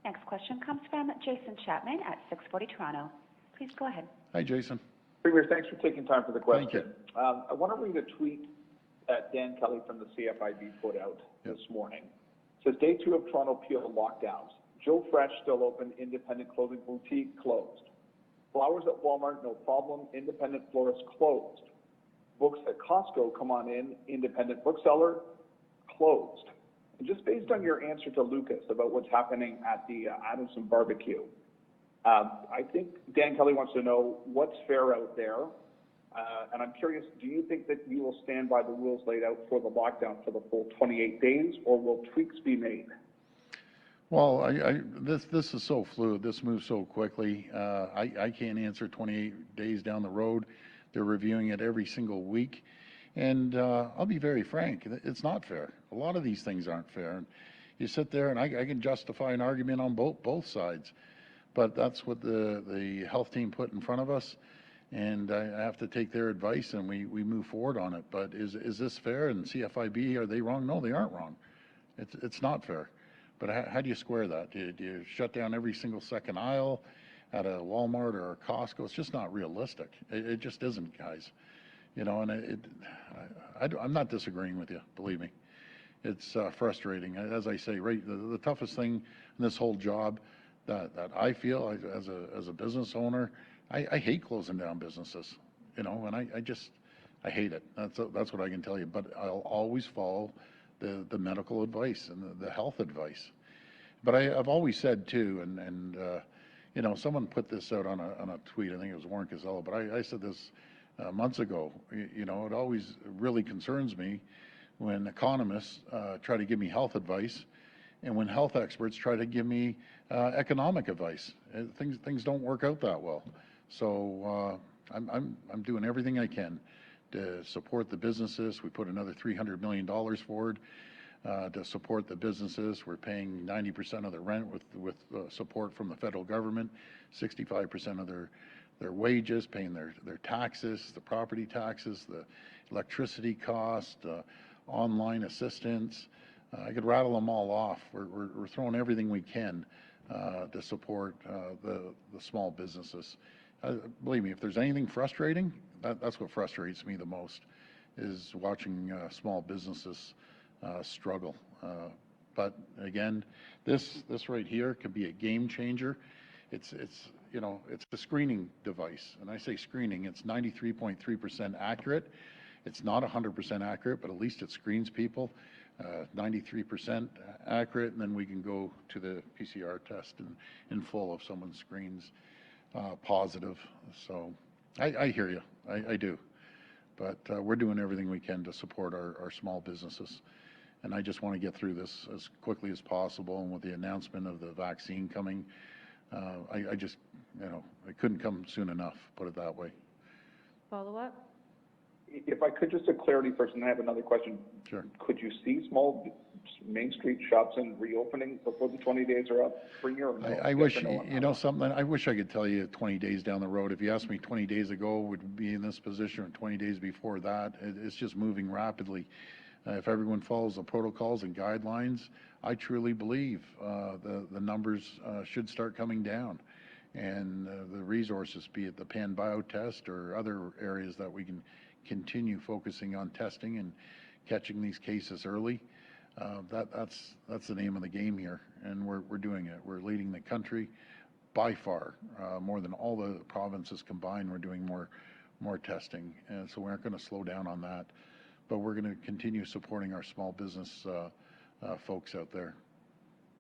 Next question comes from Jason Chapman at 640 Toronto. Please go ahead. Hi, Jason. Premier, thanks for taking time for the question. Thank you. I want to read a tweet that Dan Kelly from the CFIB put out this morning. It says, day 2 of Toronto Peel lockdowns. Joe Fresh still open, independent clothing boutique closed. Flowers at Walmart, no problem, independent florist closed. Books at Costco, come on in, independent bookseller closed. And just based on your answer to Lucas about what's happening at the Adamson barbecue, I think Dan Kelly wants to know what's fair out there. And I'm curious, do you think that you will stand by the rules laid out for the lockdown for the full 28 days, or will tweaks be made? Well, this is so fluid. This moves so quickly. I can't answer 28 days down the road. They're reviewing it every single week. And I'll be very frank, it's not fair. A lot of these things aren't fair. And you sit there, and I can justify an argument on both sides. But that's what the health team put in front of us. And I have to take their advice, and we move forward on it. But is this fair? And CFIB, are they wrong? No, they aren't wrong. It's not fair. But how do you square that? Do you shut down every single second aisle at a Walmart or a Costco? It's just not realistic. It just isn't, guys. You know, and I'm not disagreeing with you, believe me. It's frustrating. As I say, right, the toughest thing in this whole job that I feel as a business owner, I hate closing down businesses, you know, and I hate it. That's what I can tell you. But I'll always follow the medical advice and the health advice. But I've always said too, and you know, someone put this out on a tweet. I think it was Warren Casella, but I said this months ago. You know, it always really concerns me when economists try to give me health advice, and when health experts try to give me economic advice. Things don't work out that well. So I'm doing everything I can to support the businesses. We put another $300 million forward to support the businesses. We're paying 90% of the rent with support from the federal government, 65% of their wages, paying their taxes, the property taxes, the electricity cost, online assistance. I could rattle them all off. We're throwing everything we can to support the small businesses. Believe me, if there's anything frustrating, that's what frustrates me the most, is watching small businesses struggle. But again, this right here could be a game changer. It's you know, it's a screening device, and I say screening. It's 93.3% accurate. It's not 100% accurate, but at least it screens people. 93% accurate, and then we can go to the PCR test in full if someone screens positive. So I hear you, I do. But we're doing everything we can to support our small businesses. And I just want to get through this as quickly as possible. And with the announcement of the vaccine coming, I just, you know, it couldn't come soon enough, put it that way. Follow up? If I could, just a clarity first, and I have another question. Sure. Could you see small Main Street shops and reopening before the 20 days are up for you? I wish, you know something, I wish I could tell you 20 days down the road. If you asked me 20 days ago, would be in this position, or 20 days before that, it's just moving rapidly. If everyone follows the protocols and guidelines, I truly believe the numbers should start coming down. And the resources, be it the Pan Bio test or other areas that we can continue focusing on testing and catching these cases early. That's the name of the game here, and we're doing it. We're leading the country by far, more than all the provinces combined. We're doing more testing, and so we aren't going to slow down on that. But we're going to continue supporting our small business folks out there.